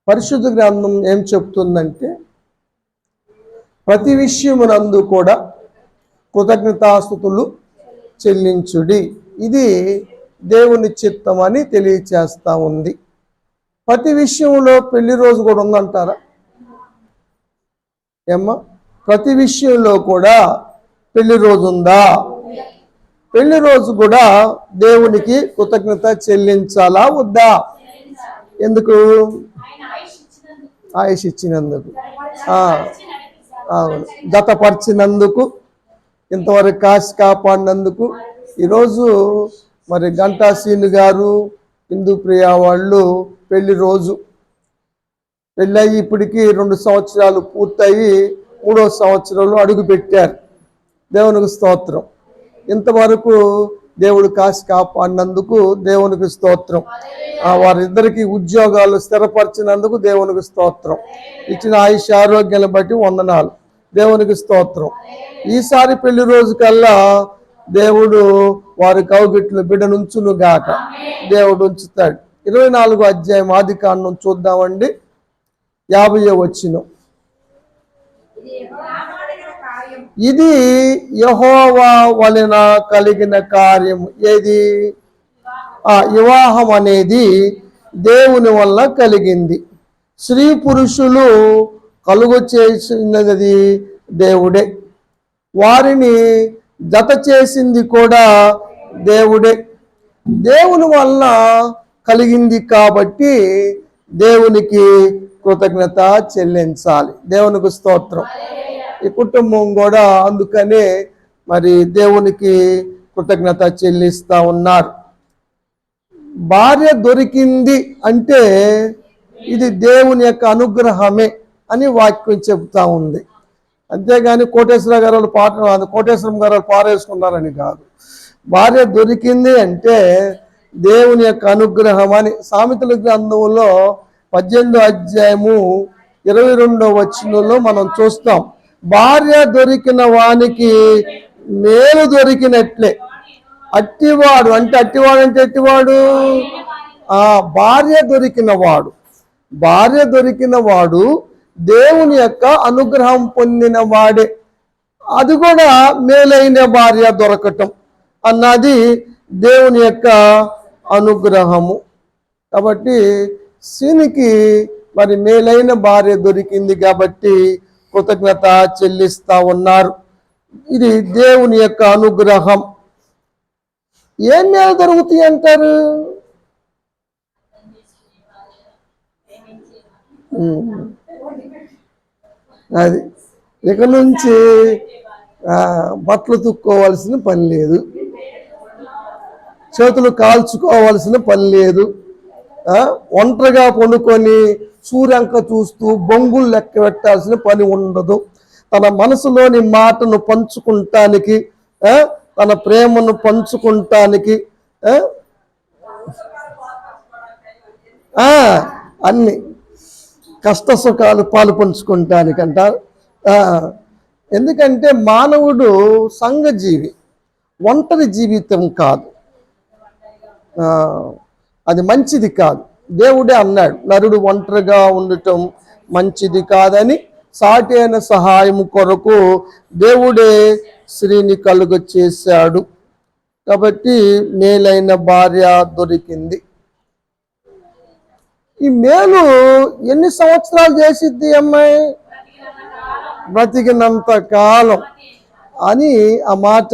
పరిశుద్ధ గ్రంథం ఏం చెప్తుందంటే ప్రతి విషయమునందు కూడా కృతజ్ఞతాస్తుతులు చెల్లించుడి, ఇది దేవుని చిత్తం అని తెలియచేస్తా ఉంది. ప్రతి విషయంలో పెళ్లి రోజు కూడా ఉందంటారా ఏమ్మా? ప్రతి విషయంలో కూడా పెళ్లి రోజు ఉందా? పెళ్లి రోజు కూడా దేవునికి కృతజ్ఞత చెల్లించాలా వద్దా? ఎందుకు? ఆయుష్ ఇచ్చినందుకు, అవును, జతపరిచినందుకు, ఇంతవరకు కాసి కాపాడినందుకు. ఈరోజు మరి గంటా సీను గారు, హిందూ ప్రియ వాళ్ళు పెళ్లి రోజు, పెళ్ళయి ఇప్పటికీ 2 సంవత్సరాలు పూర్తయి 3వ సంవత్సరంలో అడుగు పెట్టారు. దేవునికి స్తోత్రం. ఇంతవరకు దేవుడు కాసి కాపాడినందుకు దేవునికి స్తోత్రం. వారిద్దరికి ఉద్యోగాలు స్థిరపరిచినందుకు దేవునికి స్తోత్రం. ఇచ్చిన ఆయుష్ ఆరోగ్యాలను బట్టి వందనాలు, దేవునికి స్తోత్రం. ఈసారి పెళ్లి రోజు కల్లా దేవుడు వారి కౌగిట్లు బిడ్డనుంచును గాక, దేవుడు ఉంచుతాడు. 24వ అధ్యాయం ఆదికాండం చూద్దామండి, 50వ వచనం. ఇది యెహోవా వలన కలిగిన కార్యము. ఏది? వివాహం అనేది దేవుని వల్ల కలిగింది. స్త్రీ పురుషులు కలుగు చేసినది దేవుడే, వారిని జత చేసింది కూడా దేవుడే. దేవుని వల్ల కలిగింది కాబట్టి దేవునికి కృతజ్ఞత చెల్లించాలి. దేవునికి స్తోత్రం. ఈ కుటుంబం కూడా అందుకనే మరి దేవునికి కృతజ్ఞత చెల్లిస్తూ ఉన్నారు. భార్య దొరికింది అంటే ఇది దేవుని యొక్క అనుగ్రహమే అని వాక్యం చెబుతా ఉంది. అంతేగాని కోటేశ్వర గారు పాట, కోటేశ్వరం గారు పారేసుకున్నారని కాదు. భార్య దొరికింది అంటే దేవుని యొక్క అనుగ్రహం అని సామెతల గ్రంథంలో 18వ అధ్యాయము 22వ వచనంలో మనం చూస్తాం. భార్య దొరికిన వానికి మేలు దొరికినట్లే. అట్టివాడు అంటే ఎట్టివాడు? భార్య దొరికిన వాడు దేవుని యొక్క అనుగ్రహం పొందిన వాడే. అది కూడా మేలైన భార్య దొరకటం అన్నది దేవుని యొక్క అనుగ్రహము. కాబట్టి సీనికి మరి మేలైన భార్య దొరికింది కాబట్టి కృతజ్ఞత చెల్లిస్తా ఉన్నారు. ఇది దేవుని యొక్క అనుగ్రహం. ఏం మేలు దొరుకుతాయి అంటారు? అది ఇక నుంచి బట్టలు తుక్కోవాల్సిన పని లేదు, చేతులు కాల్చుకోవాల్సిన పని లేదు, ఒంటరిగా పండుకొని సూర్యంక చూస్తూ బొంగులు లెక్క పెట్టాల్సిన పని ఉండదు. తన మనసులోని మాటను పంచుకుంటానికి, తన ప్రేమను పంచుకుంటానికి, అన్ని కష్ట సుఖాలు పాలు పంచుకుంటానికి అంటారు. ఎందుకంటే మానవుడు సంఘజీవి, ఒంటరి జీవితం కాదు, అది మంచిది కాదు. దేవుడే అన్నాడు, నరుడు ఒంటరిగా ఉండటం మంచిది కాదని. సాటి అయిన సహాయం కొరకు దేవుడే స్త్రీని కలుగ చేశాడు. కాబట్టి మేలైన భార్య దొరికింది. ఈ మేలు ఎన్ని సంవత్సరాలు చేసిద్ది అమ్మాయి? బ్రతికినంత కాలం అని ఆ మాట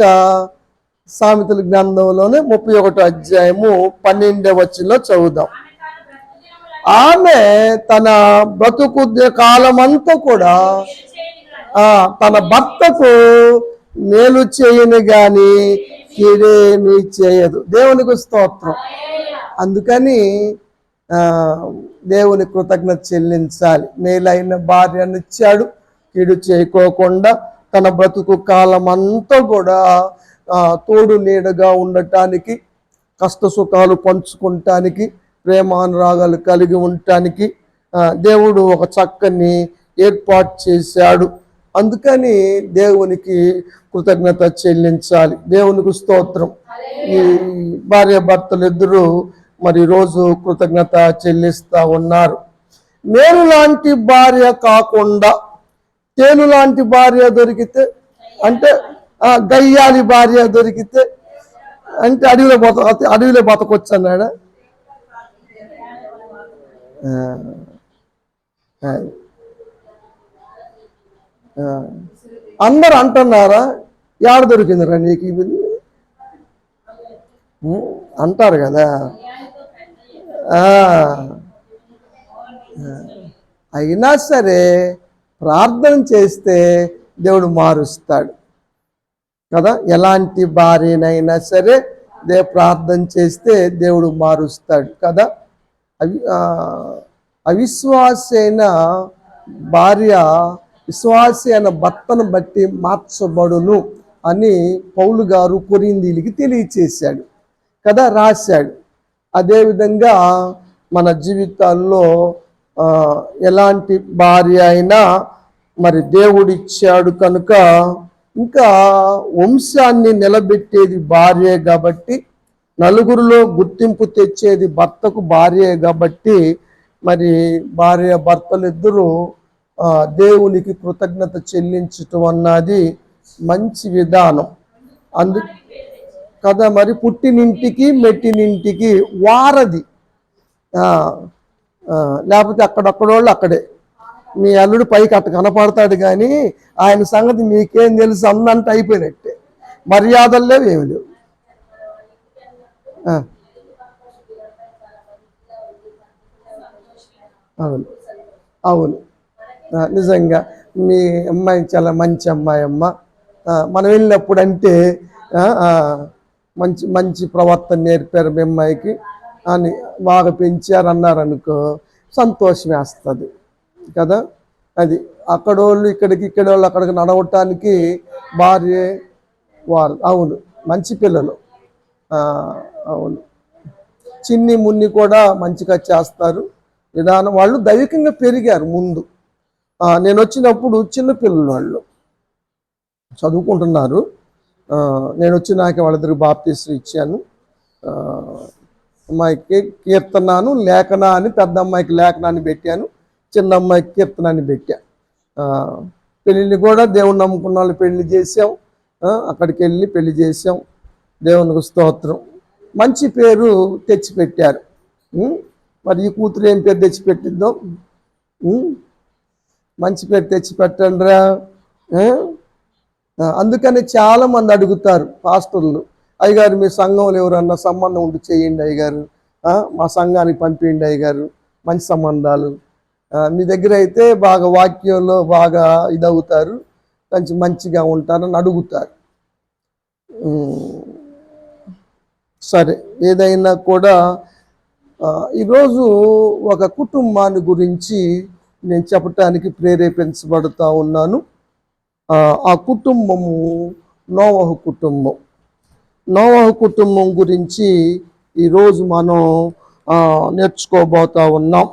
సామెతల గ్రంథంలోనే 31వ అధ్యాయము 12వ వచనంలో చదువుదాం. ఆమె తన బ్రతుకు కాలమంతా కూడా తన భర్తకు మేలు చేయని గాని కీడేమీ చేయదు. దేవునికి స్తోత్రం. అందుకని దేవుని కృతజ్ఞత చెల్లించాలి. మేలైన భార్యనిచ్చాడు, కీడు చేయకోకుండా తన బ్రతుకు కాలం అంతా కూడా తోడు నీడగా ఉండటానికి, కష్ట సుఖాలు పంచుకుంటానికి, ప్రేమానురాగాలు కలిగి ఉండటానికి దేవుడు ఒక చక్కని ఏర్పాటు చేశాడు. అందుకని దేవునికి కృతజ్ఞత చెల్లించాలి. దేవునికి స్తోత్రం. ఈ భార్య భర్తలు ఇద్దరూ మరి రోజు కృతజ్ఞత చెల్లిస్తూ ఉన్నారు. మేలు లాంటి భార్య కాకుండా తేలు లాంటి భార్య దొరికితే, అంటే గయ్యాలి భార్య దొరికితే, అంటే అడవిలో బతకొచ్చు అన్నాడా? అందరు అంటున్నారా ఏడ దొరికిందిరా నీకు ఇది అంటారు కదా. అయినా సరే ప్రార్థన చేస్తే దేవుడు మారుస్తాడు కదా. ఎలాంటి భార్యనైనా సరే ప్రార్థన చేస్తే దేవుడు మారుస్తాడు కదా. అవిశ్వాసి అయిన భార్య విశ్వాసి అయిన భర్తను బట్టి మార్చబడును అని పౌలు గారు కొరింథీయులకు తెలియచేశాడు కదా, రాశాడు. అదేవిధంగా మన జీవితాల్లో ఎలాంటి భార్య అయినా మరి దేవుడిచ్చాడు కనుక, ఇంకా వంశాన్ని నిలబెట్టేది భార్యే కాబట్టి, నలుగురిలో గుర్తింపు తెచ్చేది భర్తకు భార్యే కాబట్టి, మరి భార్య భర్తలు ఇద్దరూ దేవునికి కృతజ్ఞత చెల్లించటం అన్నది మంచి విధానం. కదా. మరి పుట్టినింటికి మెట్టినింటికి వారది. లేకపోతే అక్కడొక్కడోళ్ళు అక్కడే. మీ అల్లుడు పైకి అట్ట కనపడతాడు కానీ ఆయన సంగతి మీకేం తెలుసు అందంటే అయిపోయినట్టే. మర్యాదలు లేవు, ఏమి లేవు. అవును అవును నిజంగా మీ అమ్మాయి చాలా మంచి అమ్మాయి అమ్మ. మనం వెళ్ళినప్పుడు అంటే మంచి మంచి ప్రవర్తన నేర్పారు మీ అమ్మాయికి అని బాగా పెంచారు అన్నారు అనుకో, సంతోషం వేస్తుంది కదా. అది అక్కడోళ్ళు ఇక్కడోళ్ళు అక్కడికి నడవటానికి భార్య వారు. అవును, మంచి పిల్లలు. అవును, చిన్ని మున్ని కూడా మంచిగా చేస్తారు విధానం. వాళ్ళు దైవికంగా పెరిగారు ముందు. నేను వచ్చినప్పుడు చిన్నపిల్లలు వాళ్ళు చదువుకుంటున్నారు. నేను వచ్చినాక వాళ్ళిద్దరికి బాప్తీసం ఇచ్చాను. అమ్మాయికి కీర్తనాను లేఖన అని, పెద్ద అమ్మాయికి లేఖనాన్ని పెట్టాను, చిన్న అమ్మాయికి కీర్తనాన్ని పెట్టా. పెళ్ళిళ్ళు కూడా దేవుని నమ్ముకున్న వాళ్ళు పెళ్లి చేసాం. అక్కడికి వెళ్ళి పెళ్లి చేసాం. దేవునికి స్తోత్రం. మంచి పేరు తెచ్చిపెట్టారు. మరి ఈ కూతురు ఏం పేరు తెచ్చిపెట్టిద్దో, మంచి పేరు తెచ్చిపెట్టండి రా. అందుకని చాలామంది అడుగుతారు పాస్టర్లు, అయ్యగారు మీ సంఘంలో ఎవరన్నా సంబంధం ఉండి చేయండి అయ్యగారు, మా సంఘానికి పంపించండి అయ్యగారు, మంచి సంబంధాలు. మీ దగ్గర అయితే బాగా వాక్యంలో బాగా ఇదవుతారు, కొంచెం మంచిగా ఉంటారని అడుగుతారు. సరే, ఏదైనా కూడా ఈరోజు ఒక కుటుంబాన్ని గురించి నేను చెప్పటానికి ప్రేరేపించబడుతూ ఉన్నాను. ఆ కుటుంబము నోవహు కుటుంబం. నోవహు కుటుంబం గురించి ఈరోజు మనం నేర్చుకోబోతా ఉన్నాం.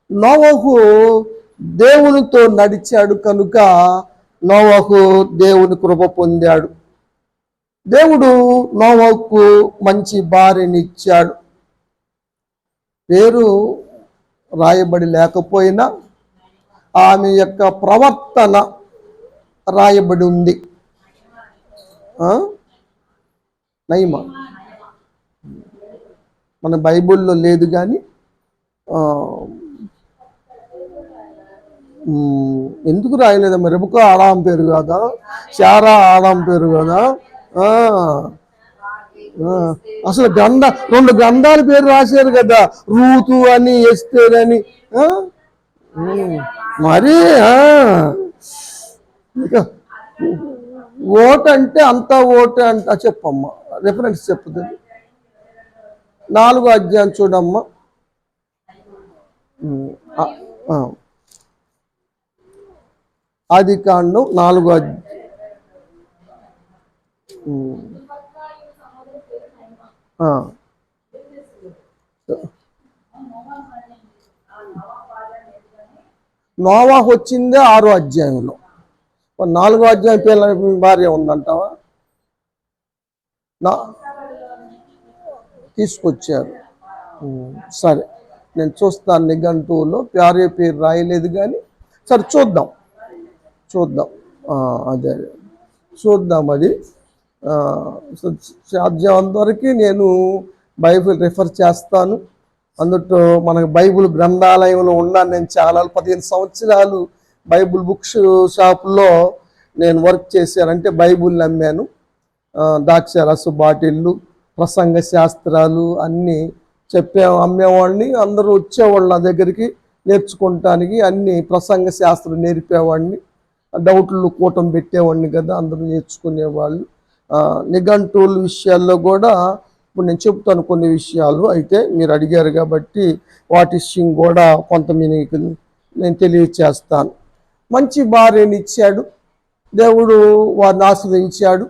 నోవహు దేవునితో నడిచాడు కనుక నోవహు దేవుని కృప పొందాడు. దేవుడు నోవహుకు మంచి భార్యనిచ్చాడు. పేరు రాయబడి లేకపోయినా ఆమె యొక్క ప్రవర్తన రాయబడి ఉంది. నయమా మన బైబిల్లో లేదు కానీ ఎందుకు రాయలేదమ్మా? రెబుకా ఆడాం పేరు కదా, శారా ఆడాం పేరు కదా. అసలు రెండు గ్రంథాల పేరు రాశారు కదా, రూతు అని, ఎస్తేర్ అని. మరి ఓటు అంటే అంతా ఓటు అంట. చెప్పమ్మా, రిఫరెన్స్ చెప్పుతుంది. 4వ అధ్యాయం చూడమ్మా. ఆదికాండం 4వ అధ్యాయం. నోవాహు వచ్చిందే 6వ అధ్యాయంలో. 4వ అధ్యాయం పిల్లల భార్య ఉందంటావా? తీసుకొచ్చారు. సరే, నేను చూస్తాను నిఘంటువులో, ప్యారే పేరు రాయలేదు కానీ సరే చూద్దాం చూద్దాం. అదే చూద్దాం. అది సాధ్యమంతవరకు నేను బైబిల్ రిఫర్ చేస్తాను. అందులో మనకు బైబిల్ గ్రంథాలయంలో ఉన్నాను. నేను చాలా 15 సంవత్సరాలు బైబిల్ బుక్స్ షాపులో నేను వర్క్ చేశానంటే బైబిల్ అమ్మాను. ద్రాక్షరస బాటిళ్ళు, ప్రసంగ శాస్త్రాలు అన్నీ అమ్మేవాడిని. అందరూ వచ్చేవాళ్ళు నా దగ్గరికి నేర్చుకోవటానికి. అన్ని ప్రసంగ శాస్త్రం నేర్పేవాడిని. డౌట్లు కూటం పెట్టేవాడిని కదా, అందరూ నేర్చుకునేవాళ్ళు. నిఘంటువుల విషయాల్లో కూడా ఇప్పుడు నేను చెప్తాను కొన్ని విషయాలు. అయితే మీరు అడిగారు కాబట్టి వాటి విషయం కూడా కొంత మీకు నేను తెలియచేస్తాను. మంచి భార్యని ఇచ్చాడు దేవుడు, వారిని ఆశ్రయించాడు.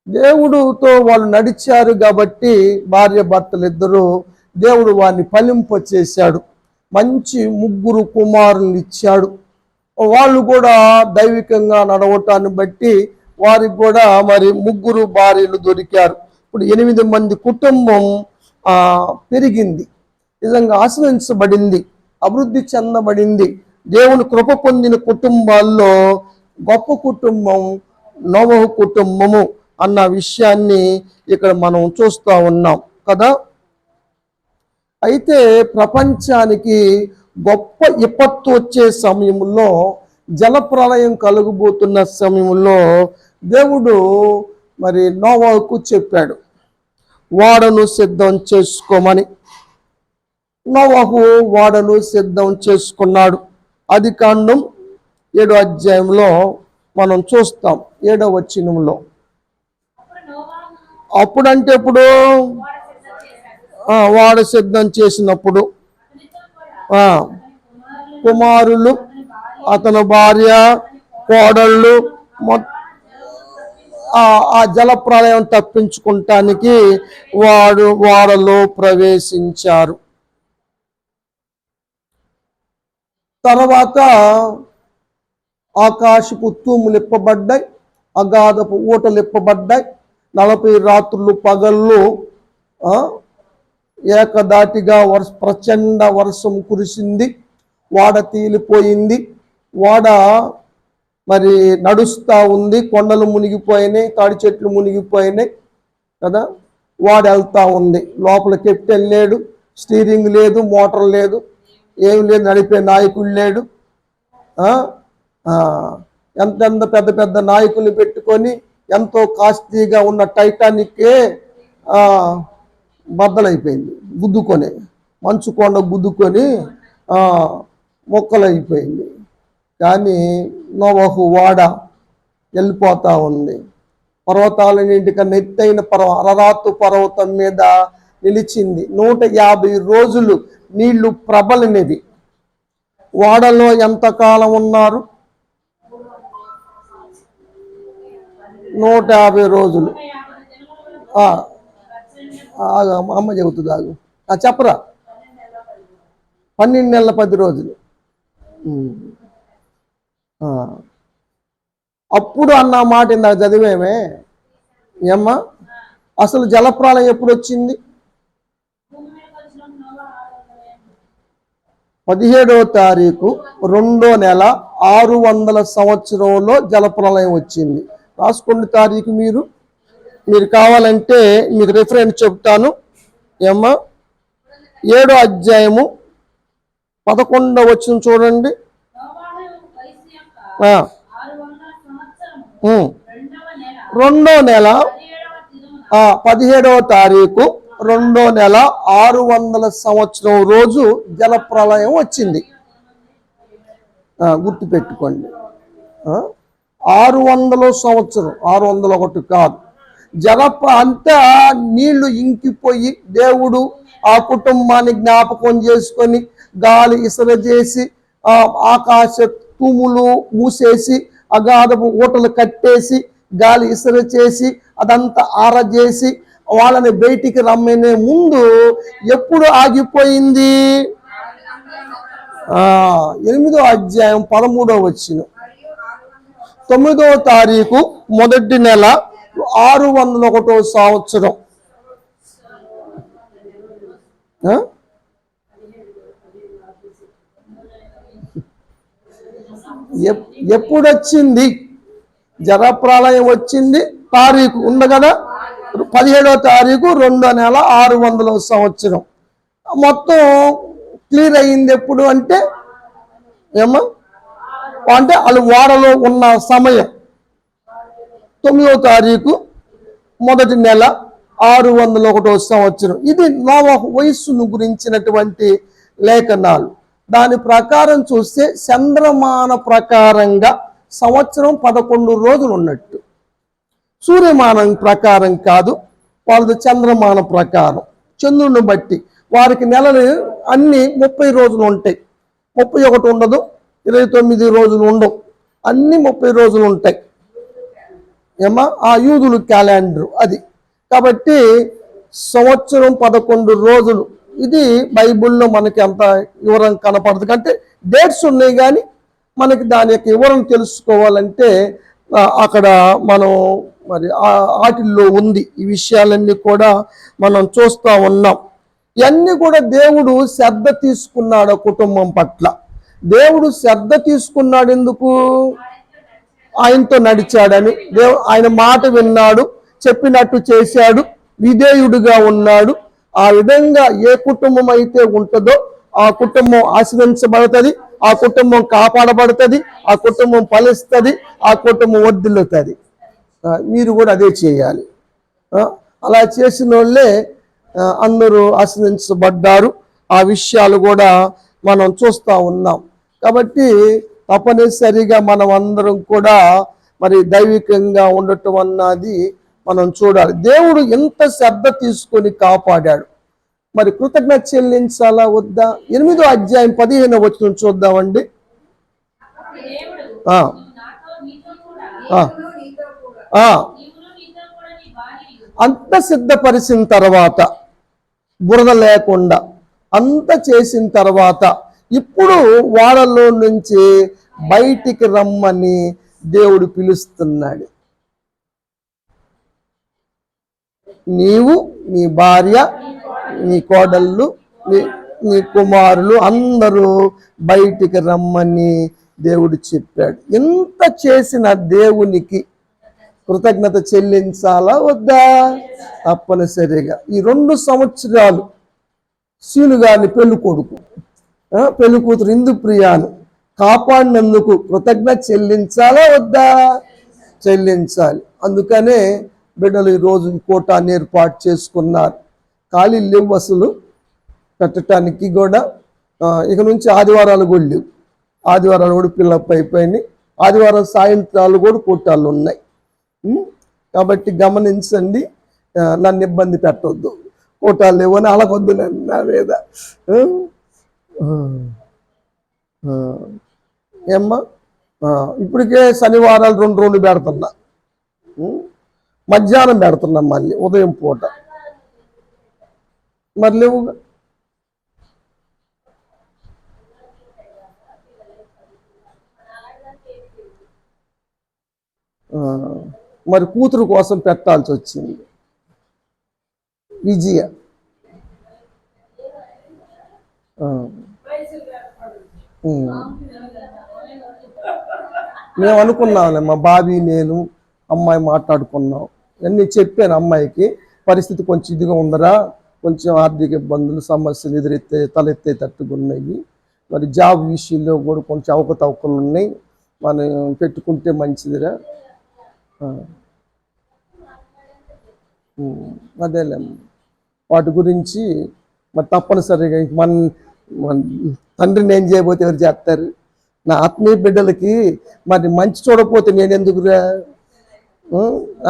దేవుడుతో వాళ్ళు నడిచారు కాబట్టి భార్య భర్తలు ఇద్దరు దేవుడు వారిని ఫలింపచేశాడు. మంచి 3 కుమారులు ఇచ్చాడు. వాళ్ళు కూడా దైవికంగా నడవటాన్ని బట్టి వారికి కూడా మరి 3 భార్యలు దొరికారు. ఇప్పుడు 8 మంది కుటుంబం పెరిగింది, నిజంగా ఆశ్రయించబడింది, అభివృద్ధి చెందబడింది. దేవుని కృప పొందిన కుటుంబాల్లో గొప్ప కుటుంబం నోవహు కుటుంబము అన్న విషయాన్ని ఇక్కడ మనం చూస్తూ ఉన్నాం కదా. అయితే ప్రపంచానికి గొప్ప విపత్తు వచ్చే సమయంలో, జలప్రళయం కలుగబోతున్న సమయంలో దేవుడు మరి నోవహుకు చెప్పాడు వాడను సిద్ధం చేసుకోమని. నోవహు వాడను సిద్ధం చేసుకున్నాడు. ఆదికాండం 7వ అధ్యాయంలో మనం చూస్తాం 7వ వచనంలో. అప్పుడంటే ఇప్పుడు వాడ సిద్ధం చేసినప్పుడు కుమారులు, అతని భార్య, కోడళ్ళు ఆ జలప్రళయం తప్పించుకుంటానికి వాడలో ప్రవేశించారు. తర్వాత ఆకాశపు తూములు ఇప్పబడ్డాయి, అగాధపు ఊటలు ఇప్పబడ్డాయి. 40 రాత్రులు పగళ్ళు ఏకదాటిగా ప్రచండ వర్షం కురిసింది. వాడ తీలిపోయింది. వాడ మరి నడుస్తూ ఉంది. కొండలు మునిగిపోయినాయి, తాడి చెట్లు మునిగిపోయినాయి కదా. వాడు వెళ్తూ ఉంది. లోపల కెప్టెన్ లేడు, స్టీరింగ్ లేదు, మోటార్ లేదు, ఏం లేదు, నడిపే నాయకుడు లేడు. ఎంతెంత పెద్ద పెద్ద నాయకుల్ని పెట్టుకొని ఎంతో కాస్ట్లీగా ఉన్న టైటానిక్కే బద్దలైపోయింది, గుద్దుకొని, మంచు కొండ గుద్దుకొని మొక్కలైపోయింది. కానీ నోవహు వాడ వెళ్ళిపోతూ ఉంది. పర్వతాలన్నింటికన్నా ఎత్తైన అరరాతు పర్వతం మీద నిలిచింది. 150 రోజులు నీళ్లు ప్రబలినవి. వాడలో ఎంతకాలం ఉన్నారు? 150 రోజులు. అమ్మ చెబుతుంది, ఆగు, చెప్పరా. 12 నెలల 10 రోజులు. అప్పుడు అన్న మాట ఇందాక చదివేమే ఏమ్మా. అసలు జలప్రళయం ఎప్పుడు వచ్చింది? 17వ తారీఖు 2వ నెల 600 సంవత్సరంలో జలప్రళయం వచ్చింది. రాసుకోండి తారీఖు. మీరు కావాలంటే మీకు రిఫరెన్స్ చెప్తాను ఏమ్మా. 7వ అధ్యాయము 11వ వచనం చూడండి. 2వ నెల 17వ తారీఖు 2వ నెల 600 సంవత్సరం రోజు జలప్రళయం వచ్చింది. గుర్తుపెట్టుకోండి. 600 సంవత్సరం, 601 కాదు. అంతా నీళ్లు ఇంకిపోయి దేవుడు ఆ కుటుంబాన్ని జ్ఞాపకం చేసుకొని గాలి ఇసరజేసి ఆకాశ తూములు మూసేసి అగాధపు ఊటలు కట్టేసి గాలి ఇసర చేసి అదంతా ఆరజేసి వాళ్ళని బయటికి రమ్మనే ముందు ఎప్పుడు ఆగిపోయింది? 8వ అధ్యాయం 13వ వచనం. 9వ తారీఖు మొదటి నెల 601వ సంవత్సరం. ఎప్పుడు వచ్చింది? జలప్రళయం వచ్చింది తారీఖు ఉంది కదా, 17వ తారీఖు 2వ నెల 600వ సంవత్సరం. మొత్తం క్లియర్ అయ్యింది ఎప్పుడు అంటే ఏమో అంటే వాళ్ళు ఓడలో ఉన్న సమయం 9వ తారీఖు 1వ నెల 601వ సంవత్సరం. ఇది నోవహు వయస్సును గురించినటువంటి లేఖనాలు. దాని ప్రకారం చూస్తే చంద్రమాన ప్రకారంగా సంవత్సరం 11 రోజులు ఉన్నట్టు. సూర్యమానం ప్రకారం కాదు, వాళ్ళది చంద్రమాన ప్రకారం. చంద్రుని బట్టి వారికి నెలలు అన్నీ 30 రోజులు ఉంటాయి. 31 ఉండదు, 29 రోజులు ఉండవు, అన్నీ 30 రోజులు ఉంటాయి. ఏమా ఆ యూదులు క్యాలెండర్ అది. కాబట్టి సంవత్సరం 11 రోజులు. ఇది బైబిల్లో మనకి అంత వివరం కనపడదు, అంటే డేట్స్ ఉన్నాయి కానీ మనకి దాని యొక్క వివరం తెలుసుకోవాలంటే అక్కడ మనం మరి వాటిల్లో ఉంది. ఈ విషయాలన్నీ కూడా మనం చూస్తూ ఉన్నాం. ఇవన్నీ కూడా దేవుడు శ్రద్ధ తీసుకున్నాడు కుటుంబం పట్ల. దేవుడు శ్రద్ధ తీసుకున్నాడు ఎందుకు? ఆయనతో నడిచాడని. ఆయన మాట విన్నాడు, చెప్పినట్టు చేశాడు, విధేయుడిగా ఉన్నాడు. ఆ విధంగా ఏ కుటుంబం అయితే ఉంటుందో ఆ కుటుంబం ఆశీర్వదించబడుతుంది, ఆ కుటుంబం కాపాడబడుతుంది, ఆ కుటుంబం ఫలిస్తుంది, ఆ కుటుంబం వర్ధిల్లుతుంది. మీరు కూడా అదే చేయాలి. అలా చేసిన వాళ్ళే అందరూ ఆశీర్వదించబడ్డారు. ఆ విషయాలు కూడా మనం చూస్తూ ఉన్నాం. కాబట్టి తప్పనిసరిగా మనం అందరం కూడా మరి దైవికంగా ఉండటం అన్నది మనం చూడాలి. దేవుడు ఎంత శ్రద్ధ తీసుకొని కాపాడాడు. మరి కృతజ్ఞత చెల్లించాలా వద్దా? 8వ అధ్యాయం 15వ వచనం చూద్దామండి. అంత సిద్ధపరిచిన తర్వాత, బురద లేకుండా అంత చేసిన తర్వాత ఇప్పుడు వాళ్ళలో నుంచి బయటికి రమ్మని దేవుడు పిలుస్తున్నాడు. నీవు, నీ భార్య, నీ కోడళ్ళు, నీ కుమారులు అందరూ బయటికి రమ్మని దేవుడు చెప్పాడు. ఇంత చేసిన దేవునికి కృతజ్ఞత చెల్లించాలా వద్దా? తప్పనిసరిగా. ఈ 2 సంవత్సరాలు సీను గారిని పెళ్లి కూతురు ఇందుప్రియాను కాపాడినందుకు కృతజ్ఞత చెల్లించాలా వద్దా? చెల్లించాలి. అందుకనే బిడ్డలు ఈరోజు కూటాన్ని ఏర్పాటు చేసుకున్నారు. ఖాళీ లేవు అసలు పెట్టడానికి కూడా. ఇక నుంచి ఆదివారాలు కూడా లేవు. ఆదివారాలు కూడా పిల్లప్ అయిపోయినాయి. ఆదివారం సాయంత్రాలు కూడా కూటాలు ఉన్నాయి. కాబట్టి గమనించండి, నన్ను ఇబ్బంది పెట్టవద్దు. కూటాలు లేవని అలాగొద్దు నా మీద. ఏమ్మా ఇప్పటికే శనివారాలు 2 పెడుతున్నా, మధ్యాహ్నం పెడుతున్నాం, మళ్ళీ ఉదయం పూట మరి లేవు. మరి కూతురు కోసం పెట్టాల్సి వచ్చింది. విజయ మేము అనుకున్నాం, మా బాబీ నేను అమ్మాయి మాట్లాడుకున్నాం. అన్నీ చెప్పాను అమ్మాయికి, పరిస్థితి కొంచెం ఇదిగా ఉందరా, కొంచెం ఆర్థిక ఇబ్బందులు సమస్యలు తలెత్తే తట్టుకున్నాయి. మరి జాబ్ విషయంలో కూడా కొంచెం అవకతవకలు ఉన్నాయి, మనం పెట్టుకుంటే మంచిదిరా. అదేలే వాటి గురించి మరి తప్పనిసరిగా మన తండ్రిని ఏం చేయబోతే ఎవరు చేస్తారు? నా ఆత్మీయ బిడ్డలకి మరి మంచి చూడకపోతే నేను ఎందుకురా?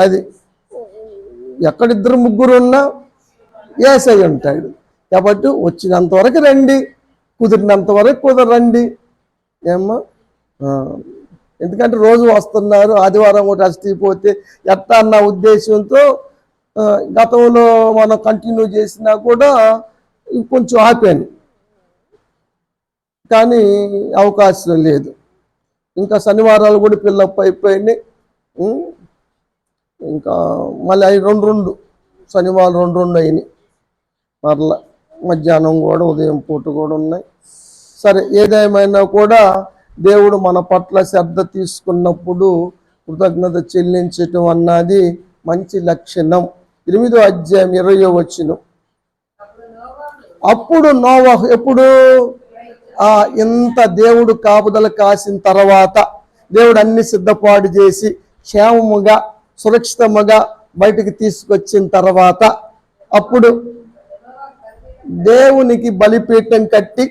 అది ఎక్కడిద్దరు ముగ్గురు ఉన్నా ఏసై ఉంటాడు. కాబట్టి వచ్చినంత వరకు రండి, కుదిరినంత వరకు కుదరండి. ఏమ్మా, ఎందుకంటే రోజు వస్తున్నారు, ఆదివారం ఒకటి అస్తిపోతే ఎట్టా అన్న ఉద్దేశంతో గతంలో మనం కంటిన్యూ చేసినా కూడా కొంచెం ఆపాను, కానీ అవకాశం లేదు. ఇంకా శనివారాలు కూడా పిల్లప్ అయిపోయినాయి. ఇంకా మళ్ళీ 2 శనివారం 2 అయినాయి. మరలా మధ్యాహ్నం కూడా ఉదయం పూట కూడా ఉన్నాయి. సరే, ఏదేమైనా కూడా దేవుడు మన పట్ల శ్రద్ధ తీసుకున్నప్పుడు కృతజ్ఞత చెల్లించటం అన్నది మంచి లక్షణం. 8వ అధ్యాయం 20వ వచనం. అప్పుడు నోవహు ఎప్పుడు ఇంత దేవుడు కాపుదల కాసిన తర్వాత, దేవుడు అన్ని సిద్ధపాటు చేసి క్షేమముగా సురక్షితముగా బయటికి తీసుకొచ్చిన తర్వాత, అప్పుడు దేవునికి బలిపీఠం కట్టి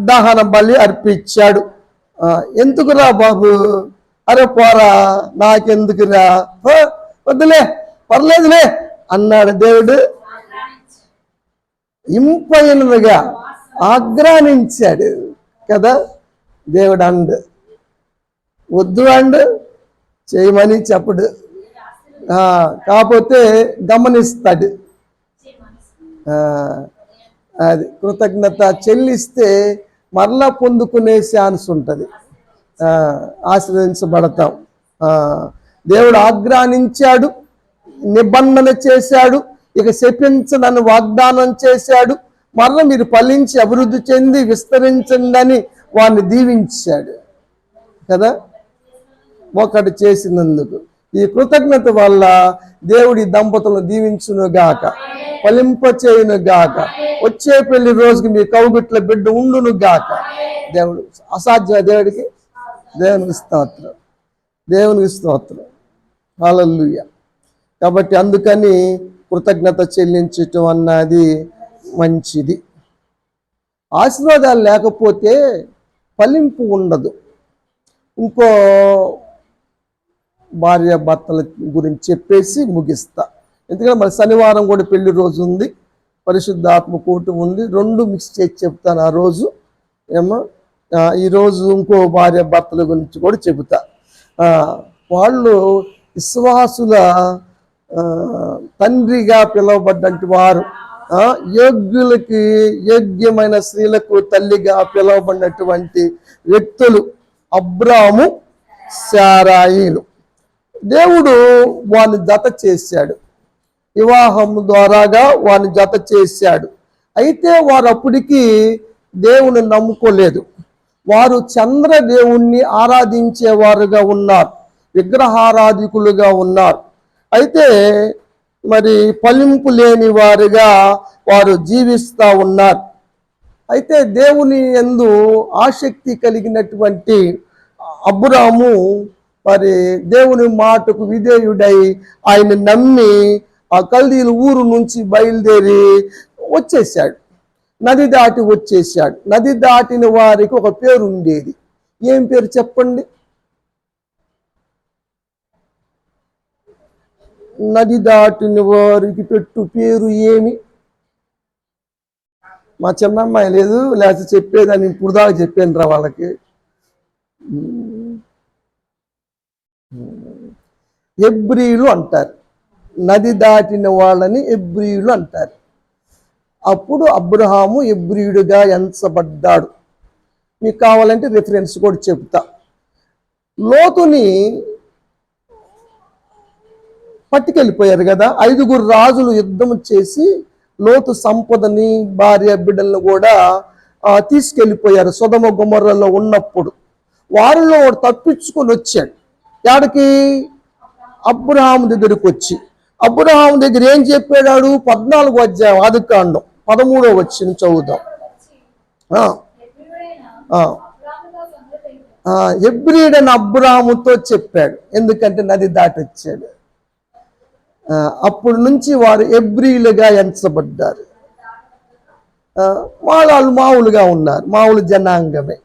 దహన బలి అర్పించాడు. ఎందుకురా బాబు, అరే పోరా, నాకెందుకురా, వద్దులే పర్లేదులే అన్నాడు దేవుడు. ఇంపైనగా ఆగ్రహించాడు కదా దేవుడు. వద్దు చేయమని చెప్పడు, కాకపోతే గమనిస్తాడు. అది కృతజ్ఞత చెల్లిస్తే మరలా పొందుకునే ఛాన్స్ ఉంటుంది, ఆశ్రయించబడతాం. దేవుడు ఆగ్రహించాడు, నిబంధన చేశాడు, ఇక శపించనని వాగ్దానం చేశాడు. మరలా మీరు ఫలించి అభివృద్ధి చెంది విస్తరించండి అని వాడిని దీవించాడు కదా. ఒకటి చేసినందుకు ఈ కృతజ్ఞత వల్ల దేవుడి దంపతులను దీవించును గాక, ఫలింపచేయును గాక, వచ్చే పెళ్లి రోజుకి మీ కౌగిట్ల బిడ్డ ఉండును గాక. దేవుడు అసాధ్య దేవుడికి, దేవునికి స్తోత్రం, దేవునికి స్తోత్రం, హల్లెలూయా. కాబట్టి అందుకని కృతజ్ఞత చెల్లించటం అన్నది మంచిది. ఆశీర్వాదాలు లేకపోతే ఫలింపు ఉండదు. ఇంకో భార్య భర్తల గురించి చెప్పేసి ముగిస్తా. ఎందుకంటే మరి శనివారం కూడా పెళ్లి రోజు ఉంది, పరిశుద్ధాత్మ కూటమి ఉంది, 2 మిక్స్ చేసి చెప్తాను ఆ రోజు. ఈరోజు ఇంకో భార్య భర్తల గురించి కూడా చెబుతా. వాళ్ళు విశ్వాసుల తండ్రిగా పిలువబడ్డంటి వారు, యోగ్యులకి యోగ్యమైన స్త్రీలకు తల్లిగా పిలువబడినటువంటి వ్యక్తులు అబ్రాము, శారాయిలు. దేవుడు వారిని జత చేశాడు, వివాహం ద్వారాగా వారిని జత చేశాడు. అయితే వారు అప్పటికి దేవుని నమ్ముకోలేదు. వారు చంద్రదేవుణ్ణి ఆరాధించేవారుగా ఉన్నారు, విగ్రహారాధికులుగా ఉన్నారు. అయితే మరి ఫలింపు లేని వారుగా వారు జీవిస్తూ ఉన్నారు. అయితే దేవుని యందు ఆసక్తి కలిగినటువంటి అబ్రాము మరి దేవుని మాటకు విధేయుడై ఆయన నమ్మి ఆ కల్దీల ఊరు నుంచి బయలుదేరి వచ్చేసాడు, నది దాటి వచ్చేసాడు. నది దాటిన వారికి ఒక పేరు ఉండేది. ఏం పేరు చెప్పండి? నది దాటిన వారికి పెట్టు పేరు ఏమి? మా చిన్నమ్మాయి లేదు, లేకపోతే చెప్పేదాన్ని ఇప్పుడు దాకా చెప్పాను రా వాళ్ళకి. హెబ్రీయులు అంటారు, నది దాటిన వాళ్ళని హెబ్రీయులు అంటారు. అప్పుడు అబ్రహాము హెబ్రీయుడిగా ఎంచబడ్డాడు. మీకు కావాలంటే రిఫరెన్స్ కూడా చెప్తా. లోతుని పట్టుకెళ్ళిపోయారు కదా, 5 రాజులు యుద్ధం చేసి లోతు సంపదని భార్య బిడ్డలను కూడా తీసుకెళ్ళిపోయారు. సొదొమ గొమొర్రాలో ఉన్నప్పుడు వారిలో తప్పించుకొని వచ్చాడు. యాడికి? అబ్రహాము దగ్గరికి వచ్చి, అబ్రహాము దగ్గర ఏం చెప్పాడు? 14వ అధ్యాయం ఆదికాండం 13వ వచనం చదువుదాం. హెబ్రీయుడైన అబ్రహాముతో చెప్పాడు, ఎందుకంటే నది దాటి వచ్చాడు. అప్పటి నుంచి వారు హెబ్రీయులుగా ఎంచబడ్డారు. వాళ్ళు మామూలుగా ఉన్నారు, మామూలు జనాంగమే,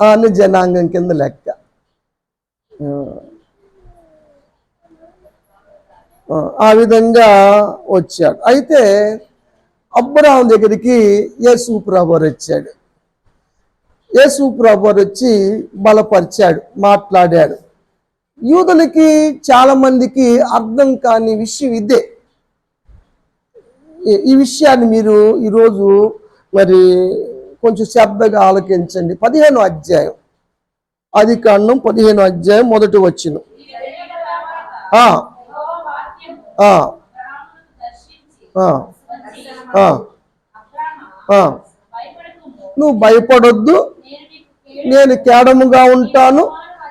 అన్ని జనాంగం కింద లెక్క. ఆ విధంగా వచ్చాడు. అయితే అబ్రహాము దగ్గరికి యేసు ప్రభువారు వచ్చాడు. యేసు ప్రభువారు వచ్చి బలపరిచాడు, మాట్లాడాడు. యూదులకి చాలా మందికి అర్థం కాని విషయం ఇదే. ఈ విషయాన్ని మీరు ఈరోజు మరి కొంచెం శ్రద్ధగా ఆలోచించండి. 15వ అధ్యాయం ఆదికాండం 15వ అధ్యాయం 1వ వచనం. నువ్వు భయపడొద్దు, నేను కేడముగా ఉంటాను,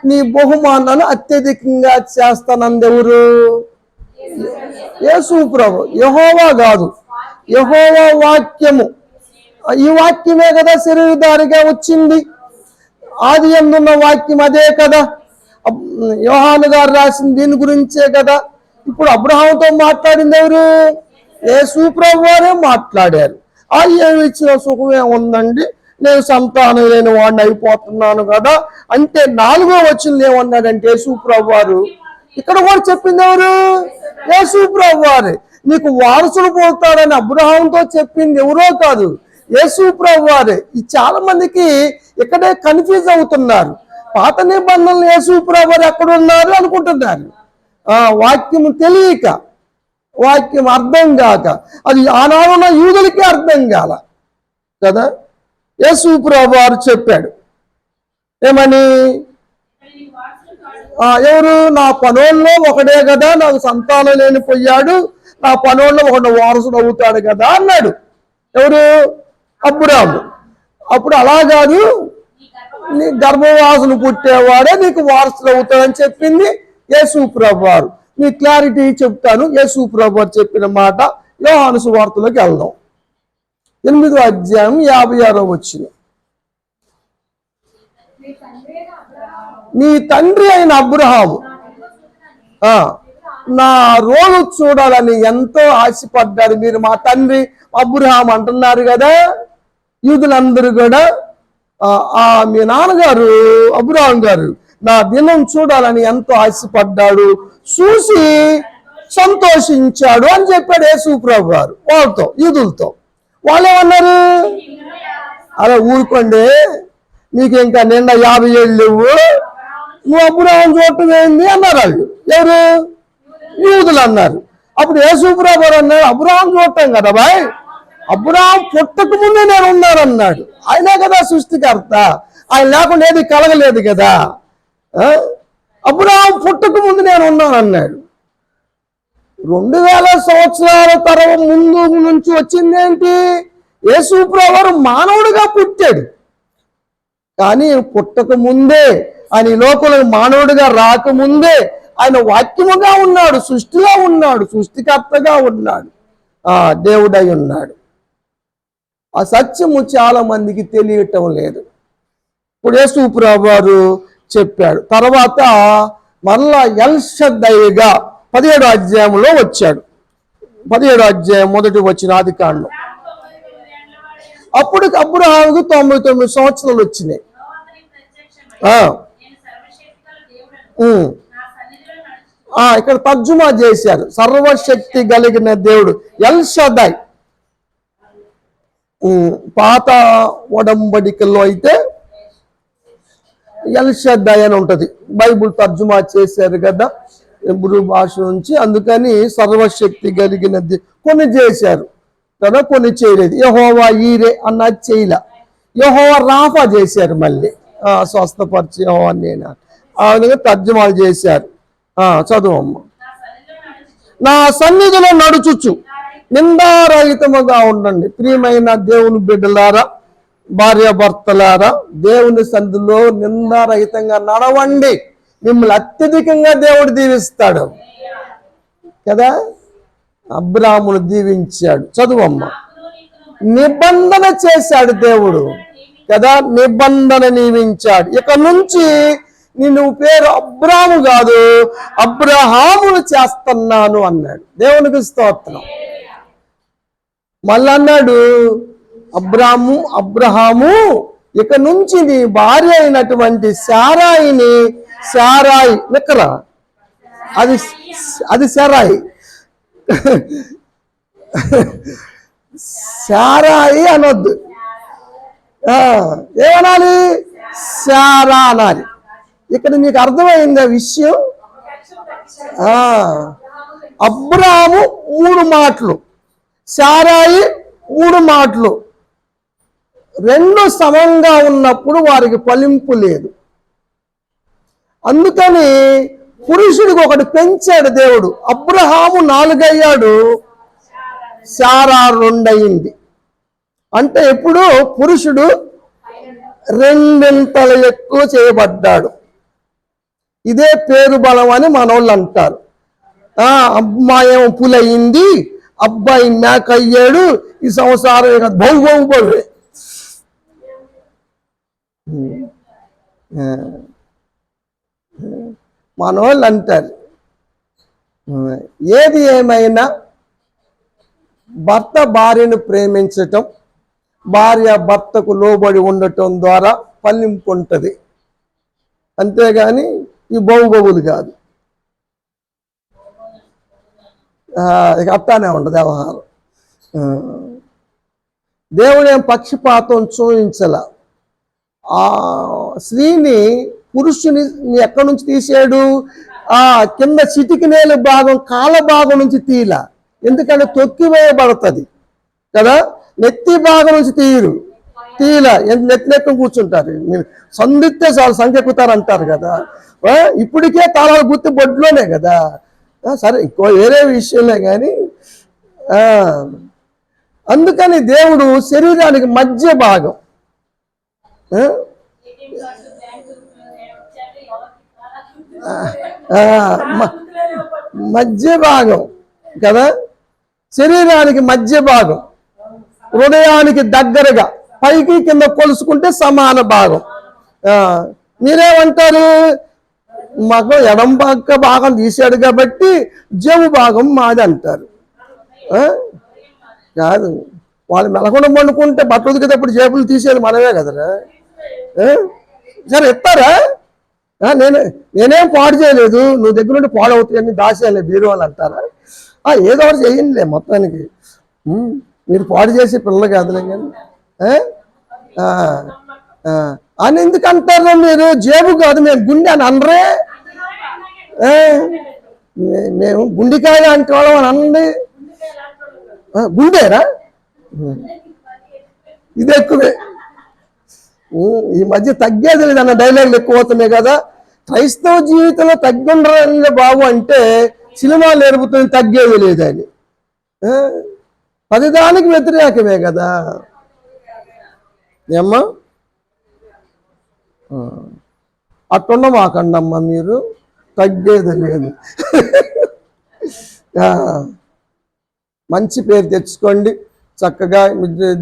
నీ బహుమానాన్ని అత్యధికంగా చేస్తానంది ఎవరు? యేసు ప్రభు. యెహోవా కాదు, యెహోవా వాక్యము. ఈ వాక్యమే కదా శరీరధారిగా వచ్చింది. ఆది యందున్న వాక్యం అదే కదా. యోహాను గారు రాసిన దీని గురించే కదా. ఇప్పుడు అబ్రహాముతో మాట్లాడింది ఎవరు? యేసు ప్రభు వారే మాట్లాడారు. ఆ ఏమి ఇచ్చిన సుఖమే ఉందండి, నేను సంతానం లేని వాడిని అయిపోతున్నాను కదా అంటే 4వ వచనంలో ఏమన్నాడంటే యేసు ప్రభు వారు, ఇక్కడ కూడా చెప్పింది ఎవరు? యేసు ప్రభు వారే. నీకు వారసుడు పోతాడని అబ్రహాముతో చెప్పింది ఎవరో కాదు, యేసు ప్రభు వారే. చాలా మందికి ఇక్కడే కన్ఫ్యూజ్ అవుతున్నారు. పాత నిబంధనలు యేసు ప్రభు వారు ఎక్కడున్నారు అనుకుంటున్నారు. వాక్యం తెలియక, వాక్యం అర్థం కాక, అది ఆనాడున్న యూదులకి అర్థం కాల కదా. యేసు ప్రభు వారు చెప్పాడు ఏమని? ఎవరు? నా పనోళ్ళలో ఒకడే కదా నాకు సంతానం లేని పోయాడు, నా పనోళ్ళలో ఒకడు వారసుడు అవుతాడు కదా అన్నాడు. ఎవరు? అబ్రాము. అప్పుడు అలా కాదు, నీ గర్భవాసును పుట్టేవాడే నీకు వారసుడు అవుతాడని చెప్పింది యేసు ప్రభు వారు. నీ క్లారిటీ చెప్తాను. యేసు ప్రభు వారు చెప్పిన మాట యోహాను సువార్తలోకి వెళ్దాం. 8వ అధ్యాయం 56వ వచనం. నీ తండ్రి అయిన అబ్రహాము నా రోలు చూడాలని ఎంతో ఆశపడ్డాడు. మీరు మా తండ్రి అబ్రహాం అంటున్నారు కదా యూదులందరూ కూడా. మీ నాన్నగారు అబ్రహాం గారు నా దినం చూడాలని ఎంతో ఆశపడ్డాడు, చూసి సంతోషించాడు అని చెప్పాడు యేసు ప్రభు గారు వాళ్ళతో, యూదులతో. వాళ్ళు ఏమన్నారు? అలా ఊరుకోండి, నీకు ఇంకా నిండా 50 ఏళ్ళు లేవు, నువ్వు అబ్రహాం చూడటం ఏంది అన్నారు వాళ్ళు. ఎవరు? యూదులు అన్నారు. అప్పుడు యేసు ప్రభు గారు అన్నాడు, అబ్రహాం చూడటం కదా బాయ్, అబ్రహాం పుట్టక ముందే నేను ఉన్నానన్నాడు. ఆయనే కదా సృష్టికర్త, ఆయన లేకుండా ఏది కలగలేదు కదా. అబ్రహాం పుట్టక ముందు నేను ఉన్నానన్నాడు. 2000 సంవత్సరాల తర్వాత ముందు నుంచి వచ్చింది ఏంటి? యేసు ప్రభు వారు మానవుడిగా పుట్టాడు. కానీ పుట్టక ముందే, ఆయన ఈ లోకంలో మానవుడిగా రాకముందే ఆయన వాక్యముగా ఉన్నాడు, సృష్టిలో ఉన్నాడు, సృష్టికర్తగా ఉన్నాడు, దేవుడై ఉన్నాడు. ఆ సత్యము చాలా మందికి తెలియటం లేదు. ఇప్పుడు యేసు ప్రభు వారు చెప్పాడు. తర్వాత మరలా ఎల్ షద్దయిగా 17వ అధ్యాయంలో వచ్చాడు. 17వ అధ్యాయం 1వ వచనం ఆదికాండం. అప్పుడు అబ్రహాముకు 99 సంవత్సరాలు వచ్చినాయి. ఇక్కడ తర్జుమా చేశారు, సర్వశక్తి కలిగిన దేవుడు ఎల్ షద్దై. పాత ఒడంబడికల్లో అయితే ఎల్ షద్దై అని ఉంటది. బైబుల్ తర్జుమా చేశారు కదా హెబ్రూ భాష నుంచి, అందుకని సర్వశక్తి కలిగిన కొన్ని చేశారు కదా, కొన్ని చేయలేదు. యెహోవా ఈరే అన్నది చేయలే, యెహోవా రాఫా చేశారు. మళ్ళీ స్వస్థపరిచి యెహోవా నేను ఆ విధంగా తర్జుమాలు చేశారు. చదువమ్మ. నా సన్నిధిలో నడుచుచు నిందారహితముగా ఉండండి. ప్రియమైన దేవుని బిడ్డలారా, భార్యాభర్తలారా, దేవుని సన్నిధిలో నిందారహితంగా నడవండి. మిమ్మల్ని అత్యధికంగా దేవుడు దీవిస్తాడు కదా. అబ్రాహామును దీవించాడు. చదువమ్మ. నిబంధన చేశాడు దేవుడు కదా, నిబంధన నియమించాడు. ఇక నుంచి నేను పేరు అబ్రాము కాదు అబ్రహామును చేస్తున్నాను అన్నాడు. దేవునికి స్తోత్రం. మళ్ళీ అన్నాడు అబ్రహాము ఇక నుంచి నీ భార్య అయినటువంటి శారాయి నిక్కరా, అది శారాయి శారాయి అనొద్దు, ఏమనాలి? శారా అనాలి. ఇక్కడ నీకు అర్థమైంది ఆ విషయం. అబ్రాము 3 మాటలు, శారాయి 3 మాటలు, 2 సమంగా ఉన్నప్పుడు వారికి ఫలింపు లేదు. అందుకని పురుషుడికి ఒకటి పెంచాడు దేవుడు. అబ్రహాము 4 అయ్యాడు, శారా 2 అయింది. అంటే ఎప్పుడు పురుషుడు రెండింతలు ఎక్కువ చేయబడ్డాడు. ఇదే పేరు బలం అని మనోళ్ళు అంటారు. అమ్మాయేమో పులయింది, అబ్బాయి మేక అయ్యాడు, ఈ సంసారం బహు బహు బహు. మనోళ్ళు అంటారు. ఏది ఏమైనా భర్త భార్యను ప్రేమించటం, భార్య భర్తకు లోబడి ఉండటం ద్వారా ఫలింపు ఉంటుంది, అంతేగాని ఈ బహుబహులు కాదు. ఇక అట్టానే ఉంటుంది వ్యవహారం. దేవుడేం పక్షపాతం చూపించల. ఆ స్త్రీని పురుషుని ఎక్కడి నుంచి తీసాడు? కింద చిటికినేలు భాగం, కాళ్ళ భాగం నుంచి తీల. ఎందుకంటే తొక్కివేయబడుతుంది కదా, నెత్తి భాగం నుంచి తీల నెత్తి కూర్చుంటారు. మీరు సందిస్తే చాలు సంకెక్కుతారు అంటారు కదా. ఇప్పటికే తాళాలు గుర్తు బొడ్లోనే కదా. సరే ఇంకో వేరే విషయంలో కానీ అందుకని దేవుడు శరీరానికి మధ్య భాగం, మధ్య భాగం కదా, శరీరానికి మధ్య భాగం, హృదయానికి దగ్గరగా పైకి కింద కొలుసుకుంటే సమాన భాగం. మీరేమంటారు? మాకు ఎడం పక్క భాగం తీశాడు కాబట్టి జేబు భాగం మాది అంటారు. కాదు, వాళ్ళు మెలకుండా పండుకుంటే బట్టలు ఉతికేటప్పుడు జేబులు తీసేది మనమే కదరా. సరే ఇస్తారా? నేనేం పాడు చేయలేదు, నువ్వు దగ్గర నుండి పాడవుతాయని దాచేయాలి బీరువాళ్ళు అంటారా? ఏదో ఒకటి చేయండిలే మొత్తానికి. మీరు పాడు చేసే పిల్లలు కాదులే కానీ అని ఎందుకు అంటారు? మీరు జేబు కాదు మేము గుండె అని అనరే. మేము గుండెకాయ అంటే వాళ్ళం అని అనండి. గుండెరా ఇది ఎక్కువే. ఈ మధ్య తగ్గేది లేదన్న డైలాగులు ఎక్కువ అవుతున్నాయి కదా. క్రైస్తవ జీవితంలో తగ్గుండే బాబు అంటే సినిమాలు నేర్పుతుంది, తగ్గేది లేదని. పదిదానికి వ్యతిరేకమే కదా ఏమ్మా. అట్టుండ మాకండమ్మా, మీరు తగ్గేది లేదు. మంచి పేరు తెచ్చుకోండి చక్కగా.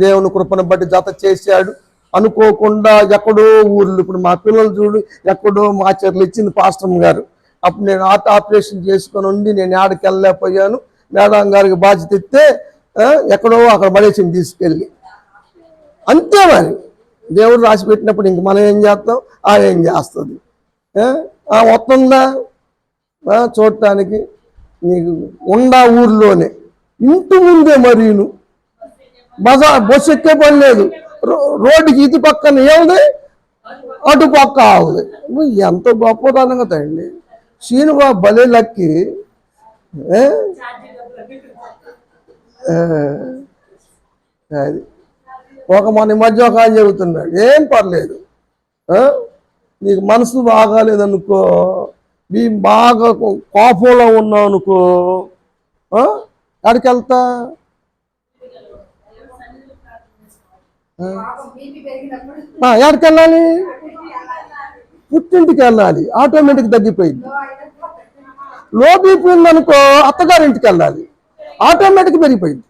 దేవుని కృపను బట్టి జత చేశాడు. అనుకోకుండా ఎక్కడో ఊర్లు, ఇప్పుడు మా పిల్లలు చూడు ఎక్కడో మాచర్లు ఇచ్చింది పాస్టర్ గారు. అప్పుడు నేను ఆపరేషన్ చేసుకొని ఉండి నేను ఆడికి వెళ్ళలేకపోయాను. మేడం గారికి బాధ్యత ఇస్తే ఎక్కడో అక్కడ పడేసింది తీసుకెళ్ళి. అంతే మరి దేవుడు రాసి పెట్టినప్పుడు ఇంక మనం ఏం చేస్తాం? ఏం చేస్తుంది? వస్తుందా చూడటానికి? నీకు ఉండా ఊర్లోనే ఇంటి ముందే మరీను బస్సు ఎక్కే పని లేదు. రోడ్డుకి ఇటు పక్కన ఏముంది, అటు పక్క ఆవుది. ఎంత గొప్పదనంగా తండి శ్రీనుబాబు భలే లక్కి. అది మన మధ్య ఒక ఆయన చెబుతున్నాడు, ఏం పర్లేదు నీకు మనసు బాగాలేదనుకో, నీ బాగా కోపంలో ఉన్నావు అనుకో, ఎక్కడికి వెళ్తా? ఎక్కడికి వెళ్ళాలి? పుట్టింటికి వెళ్ళాలి, ఆటోమేటిక్ తగ్గిపోయింది. లో బీపీ ఉందనుకో అత్తగారింటికి వెళ్ళాలి, ఆటోమేటిక్ పెరిగిపోయింది.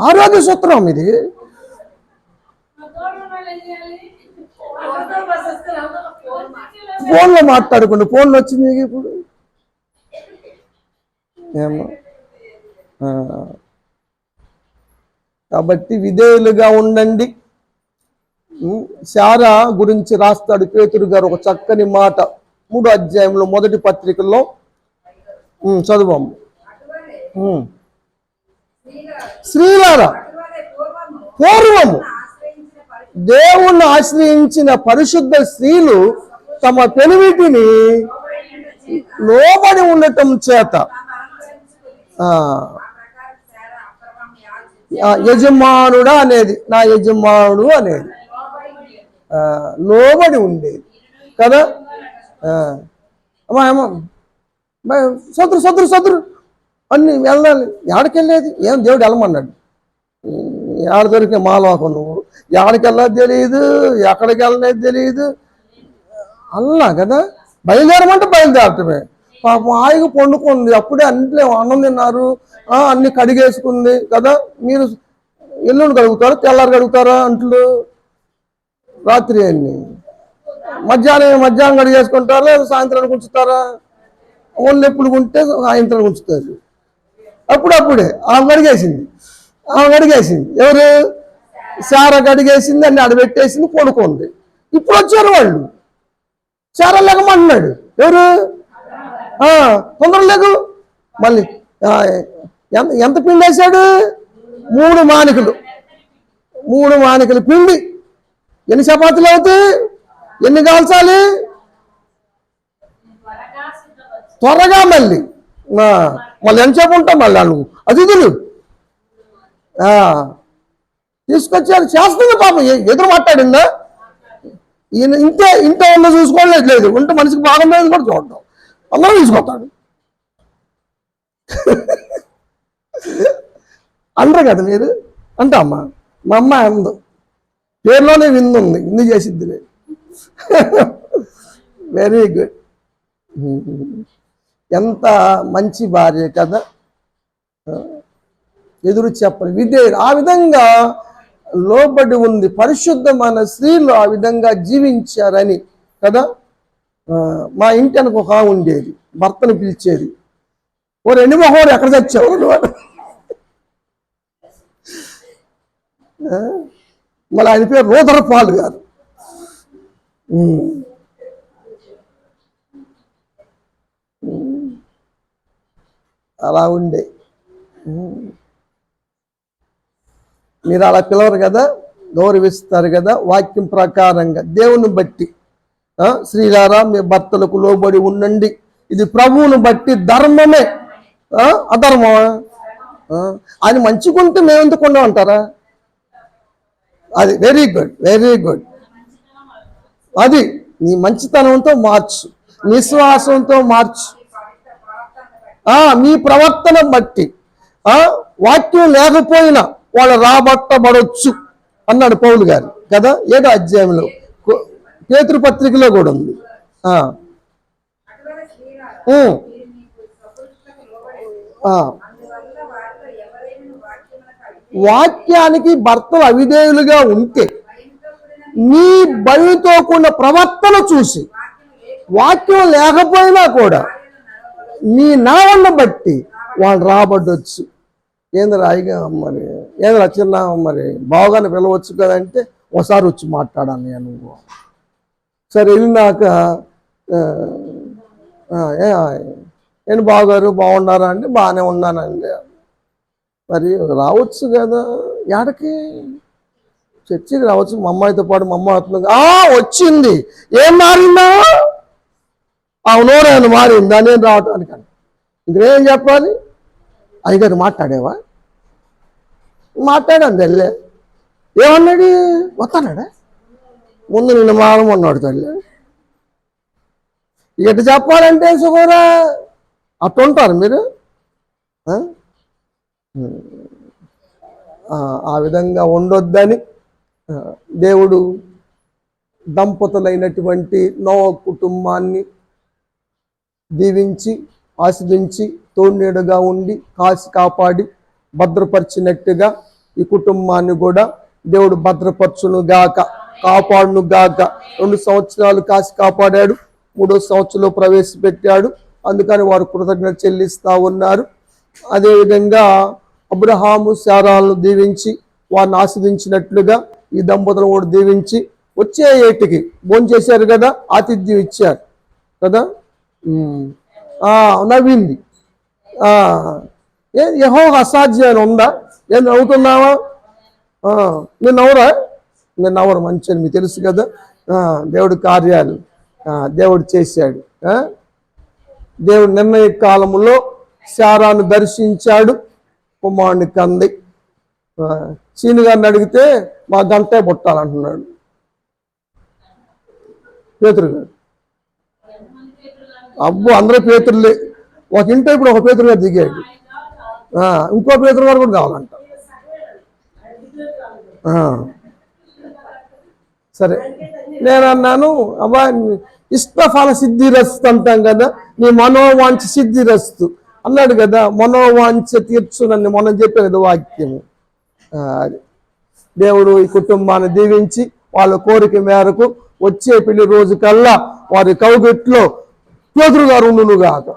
ఆరోగ్య సూత్రం ఇది. ఫోన్లో మాట్లాడుకోండి, ఫోన్లో వచ్చింది ఇప్పుడు. ఏమో కాబట్టి విధేయులుగా ఉండండి. శారా గురించి రాస్తాడు పేతురు గారు ఒక చక్కని మాట 3వ అధ్యాయంలో 1వ పత్రికలో. చదువు. స్త్రీలారా, పూర్వము దేవుణ్ణి ఆశ్రయించిన పరిశుద్ధ స్త్రీలు తమ పెనివిటిని లోబడి ఉండటం చేత యజమానుడా అనేది, నా యజమానుడు అనేది లోబడి ఉండేది కదా. అమ్మా సదురు అన్ని వెళ్ళాలి. ఎక్కడికి వెళ్ళేది? ఏం దేవుడు వెళ్ళమన్నాడు? ఏడ దొరికే మాలవాకం నువ్వు, ఎక్కడికి వెళ్ళదు తెలియదు, ఎక్కడికి వెళ్ళలేదు తెలియదు. అల్లా కదా, బయలుదేరమంటే బయలుదేరటమే. పాపం హాయిగా పండుకుంది, అప్పుడే అన్నింటిలో అన్నం తిన్నారు, అన్ని కడిగేసుకుంది కదా. మీరు ఎల్లుండి కడుగుతారా, తెల్లారు కడుగుతారా అంట్లు? రాత్రి అన్ని మధ్యాహ్నం కడిగేసుకుంటారా, లేదా సాయంత్రానికి ఉంచుతారా? ఓన్లు ఎప్పుడు ఉంటే సాయంత్రానికి ఉంచుతారు. అప్పుడప్పుడే ఆమె కడిగేసింది. ఎవరు? సార కడిగేసింది, అన్ని అడబెట్టేసింది, పడుకుంది. ఇప్పుడు వచ్చారు వాళ్ళు, సార లేకమంటున్నాడు. ఎవరు? తొందర లేదు. మళ్ళీ ఎంత పిండి వేశాడు? 3 మానికలు పిండి. ఎన్ని చపాతీలు అవుతాయి? ఎన్ని కాల్చాలి? త్వరగా మళ్ళీ ఎంతసేపు ఉంటాం మళ్ళీ నువ్వు అతిథులు తీసుకొచ్చారు. చేస్తుంది పాపం, ఎదురు మాట్లాడిందా? ఈయన ఇంట్లో ఉన్న చూసుకోలేదు, ఉంటే మనిషికి బాగుండేది కూడా చూడటం, అందరూ తీసుకొస్తాడు. అంటారు కదా మీరు. అంటామ్మా, మా అమ్మ అందు పేరులోనే విందుంది, విందు చేసిద్ది. Very good. ఎంత మంచి భార్య కదా, ఎదురు చెప్పని విధేయుడు. ఆ విధంగా లోబడి ఉంది. పరిశుద్ధమైన స్త్రీలు ఆ విధంగా జీవించారని కదా. మా ఇంటి వెనక ఒక ఉండేది, భర్తను పిలిచేది, ఓ 2 మొహోరు ఎక్కడ తెచ్చావు వాడు. మళ్ళీ ఆయన పేరు రూదరపాలు గారు. అలా ఉండే. మీరు అలా పిలవరు కదా, గౌరవిస్తారు కదా. వాక్యం ప్రకారంగా దేవుని బట్టి స్త్రీలారా మీ భర్తలకు లోబడి ఉండండి, ఇది ప్రభువును బట్టి ధర్మమే. అధర్మమా? ఆయన మంచిగుంటే మేము ఎందుకు ఉండం అంటారా? అది వెరీ గుడ్. అది నీ మంచితనంతో మార్చు, నిశ్వాసంతో మార్చు, మీ ప్రవర్తన బట్టి. వాక్యం లేకపోయినా వాళ్ళు రాబట్టబడొచ్చు అన్నాడు పౌలు గారు కదా. 7వ అధ్యాయంలో పేతురు పత్రికలో కూడా ఉంది. వాక్యానికి భర్తలు అవిధేయులుగా ఉంటే నీ భయంతో కూడిన ప్రవర్తన చూసి, వాక్యం లేకపోయినా కూడా నీ నావన్న బట్టి వాళ్ళు రాబడ్డొచ్చు. ఏంద్రా అయ్యగా మరి, ఏంద్రా చిన్న మరి బావగానే పిలవచ్చు కదంటే, ఒకసారి వచ్చి మాట్లాడాను నువ్వు. సరే వెళ్ళినాక ఏంటి బావగారు బాగున్నారా అంటే, బాగానే ఉన్నానండి. మరి రావచ్చు కదా, ఎక్కడికి? చర్చికి రావచ్చు, మా అమ్మాయితో పాటు. మా అమ్మ అవుతుంది. వచ్చింది. ఏం మారిందా? అవునోరేను మారిందా? నేను రావటానికి ఇంకేం చెప్పాలి? అయ్యగారు మాట్లాడేవా? మాట్లాడాను తల్లి. ఏమన్నాడు? వస్తాడా? ముందు నిన్ను మానమన్నాడు తల్లి. ఎటు చెప్పాలంటే సుగోరా అట్టుంటారు మీరు. ఆ విధంగా ఉండొద్దని దేవుడు దంపతులైనటువంటి నోవహు కుటుంబాన్ని దీవించి ఆశీర్వదించి తోడునీడగా ఉండి కాసి కాపాడి భద్రపరిచినట్టుగా ఈ కుటుంబాన్ని కూడా దేవుడు భద్రపరచును గాక, కాపాడును గాక. 2 సంవత్సరాలు కాసి కాపాడాడు, 3వ సంవత్సరంలో ప్రవేశపెట్టాడు. అందుకని వారు కృతజ్ఞత చెల్లిస్తూ ఉన్నారు. అదేవిధంగా అబ్రహాము శారాలను దీవించి వారిని ఆశీర్వదించినట్లుగా ఈ దంపతులను కూడా దీవించి వచ్చే ఏటికి భోంచేశారు కదా, ఆతిథ్యం ఇచ్చారు కదా. నవ్వింది. యెహోవా అసాధ్యం ఉందా? ఏం నవ్వుతున్నావా? నేను నవ్వరు మంచి అని మీకు తెలుసు కదా. దేవుడి కార్యాలు దేవుడు చేశాడు. దేవుడు నిర్ణయ కాలంలో శారాను దర్శించాడు, కుమారుని కంది. చీని గారిని అడిగితే మా గంటే పుట్టాలంటున్నాడు పేతురు గారు. అబ్బో అందరూ పేతురులే. ఒక ఇంట్లో ఇప్పుడు ఒక పేతురు గారు దిగాడు, ఇంకో పేతురు గారు కూడా కావాలంట. ఆ. సరే నేను అన్నాను అబ్బా ఇష్టఫల సిద్ధిరస్తు అంటాం కదా, నీ మనోవాంఛ సిద్ధిరస్తు అన్నాడు కదా, మనోవాంఛ తీర్చునని మనం చెప్పే కదా వాక్యము. అది దేవుడు ఈ కుటుంబాన్ని దీవించి వాళ్ళ కోరిక మేరకు వచ్చే పెళ్లి రోజు కల్లా వారి కౌగిట్లో పేతురు గారు ఉండునుగాక.